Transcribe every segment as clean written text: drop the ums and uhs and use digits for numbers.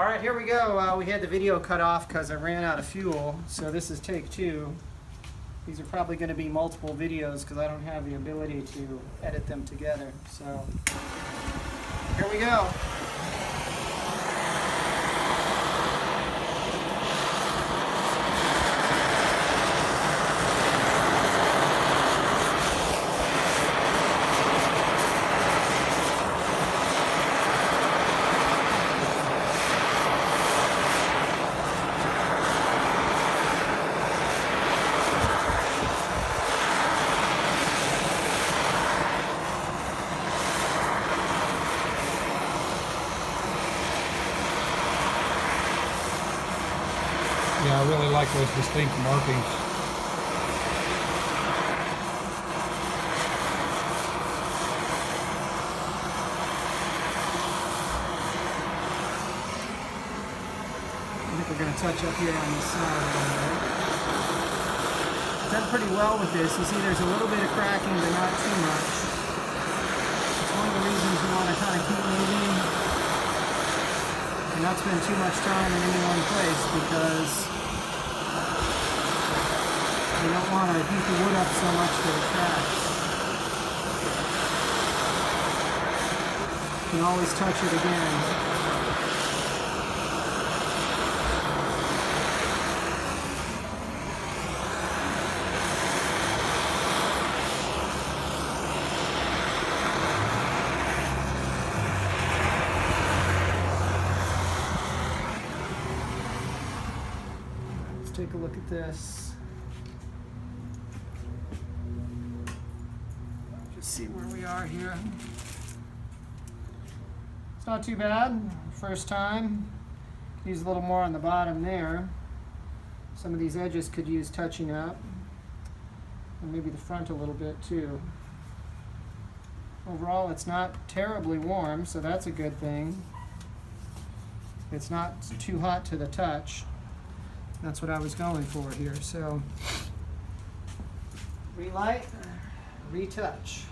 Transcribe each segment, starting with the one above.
All right, here we go. We had the video cut off because I ran out of fuel, so this is take 2. These are probably going to be multiple videos because I don't have the ability to edit them together. So here we go. Yeah, I really like those distinct markings. I think we're going to touch up here on this side. Done pretty well with this. You see there's a little bit of cracking, but not too much. It's one of the reasons you want to kind of keep moving and not spend too much time in any one place, because you don't want to heat the wood up so much that it cracks. You can always touch it again. Let's take a look at this. Just see where we are here. It's not too bad. First time. Use a little more on the bottom there. Some of these edges could use touching up. And maybe the front a little bit too. Overall, it's not terribly warm, so that's a good thing. It's not too hot to the touch. That's what I was going for here. So, relight, retouch.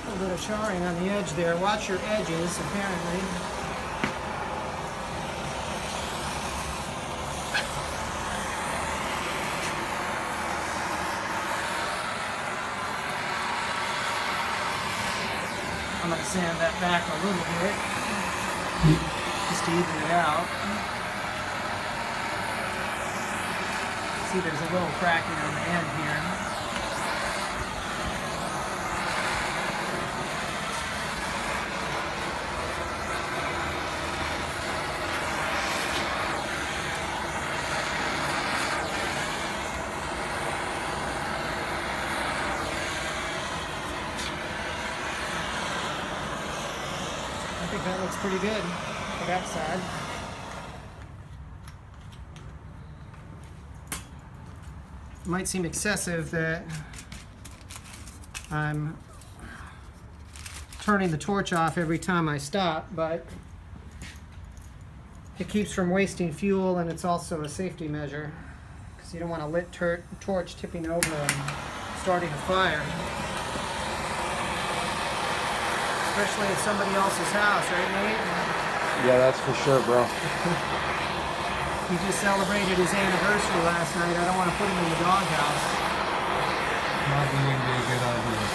A little bit of charring on the edge there. Watch your edges, apparently. I'm going to sand that back a little bit, just to even it out. See, there's a little cracking on the end here. I think that looks pretty good for that side. It might seem excessive that I'm turning the torch off every time I stop, but it keeps from wasting fuel, and it's also a safety measure, because you don't want a lit torch tipping over and starting a fire. Especially at somebody else's house, right, Nate? Yeah, that's for sure, bro. He just celebrated his anniversary last night. I don't want to put him in the doghouse. Probably wouldn't be a good idea.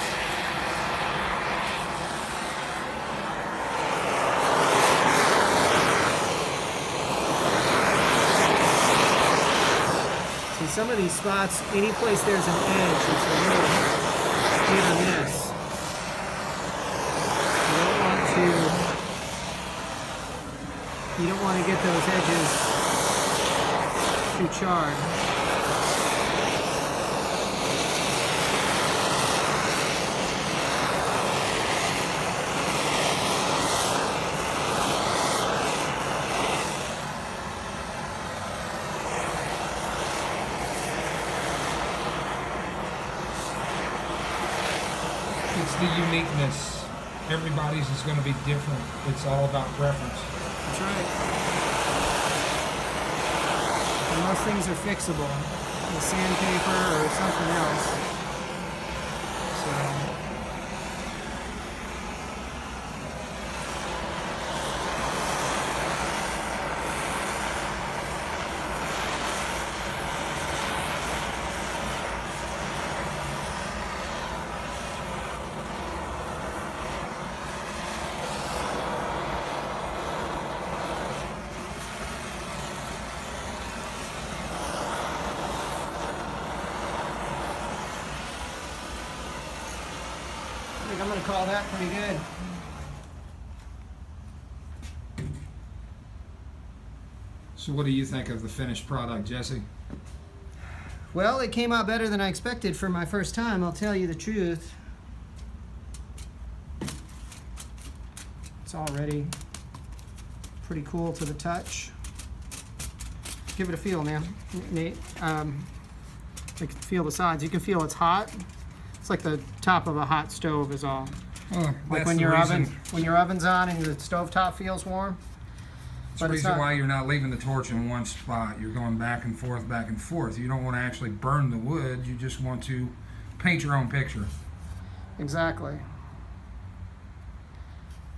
See, some of these spots, any place there's an edge, it's a little hit or miss. You don't want to get those edges too charred. It's the uniqueness. Everybody's is going to be different. It's all about preference. That's right. And most things are fixable with sandpaper or something else. So. I think I'm going to call that pretty good. So what do you think of the finished product, Jesse? Well, it came out better than I expected for my first time, I'll tell you the truth. It's already pretty cool to the touch. Give it a feel, man, Nate. You can feel the sides. You can feel it's hot. It's like the top of a hot stove is all. Well, Like that's when the your reason, when your oven's on and the stovetop feels warm. That's the reason why you're not leaving the torch in one spot. You're going back and forth, back and forth. You don't want to actually burn the wood. You just want to paint your own picture. Exactly.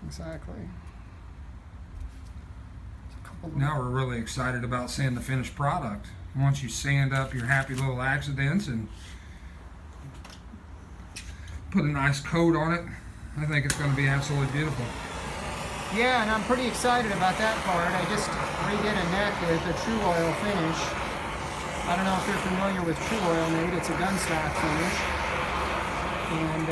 Exactly. Now we're really excited about seeing the finished product. Once you sand up your happy little accidents and put a nice coat on it, I think it's going to be absolutely beautiful. Yeah, and I'm pretty excited about that part. I just redid a neck with a True Oil finish. I don't know if you're familiar with True Oil, Nate. It's a gun stock finish. And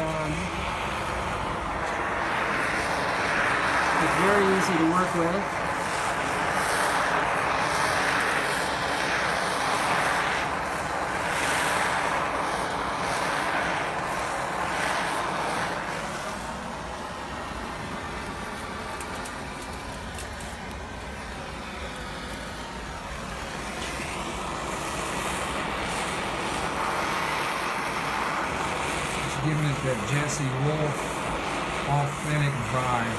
it's very easy to work with. Giving it that Jesse Wolf authentic vibe.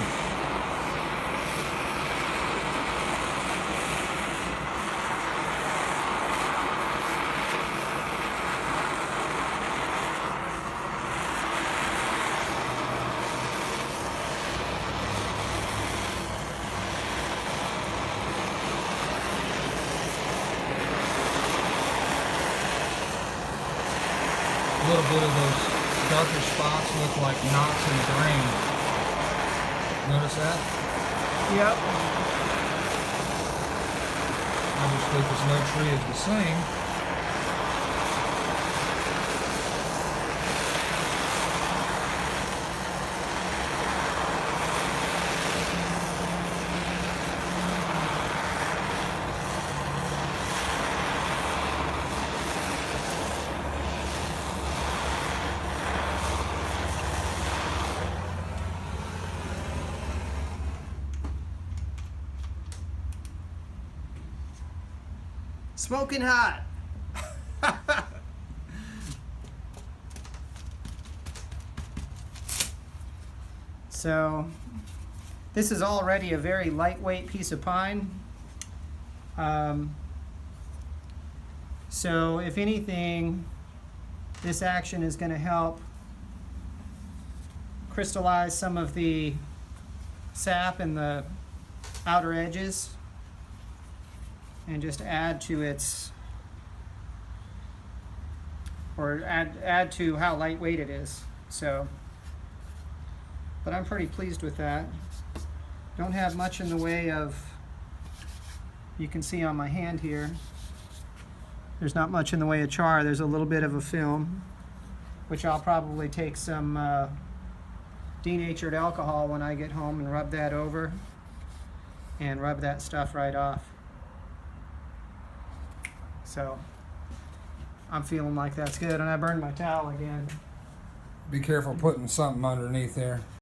A little bit of those darker spots look like knots in the grain. Notice that? Yep. Obviously, because no tree is the same. Smoking hot. So this is already a very lightweight piece of pine. So if anything, this action is going to help crystallize some of the sap in the outer edges and just add to its, or add to how lightweight it is. So, but I'm pretty pleased with that. Don't have much in the way of, you can see on my hand here, there's not much in the way of char. There's a little bit of a film, which I'll probably take some denatured alcohol when I get home and rub that over and rub that stuff right off. So I'm feeling like that's good, and I burned my towel again. Be careful putting something underneath there.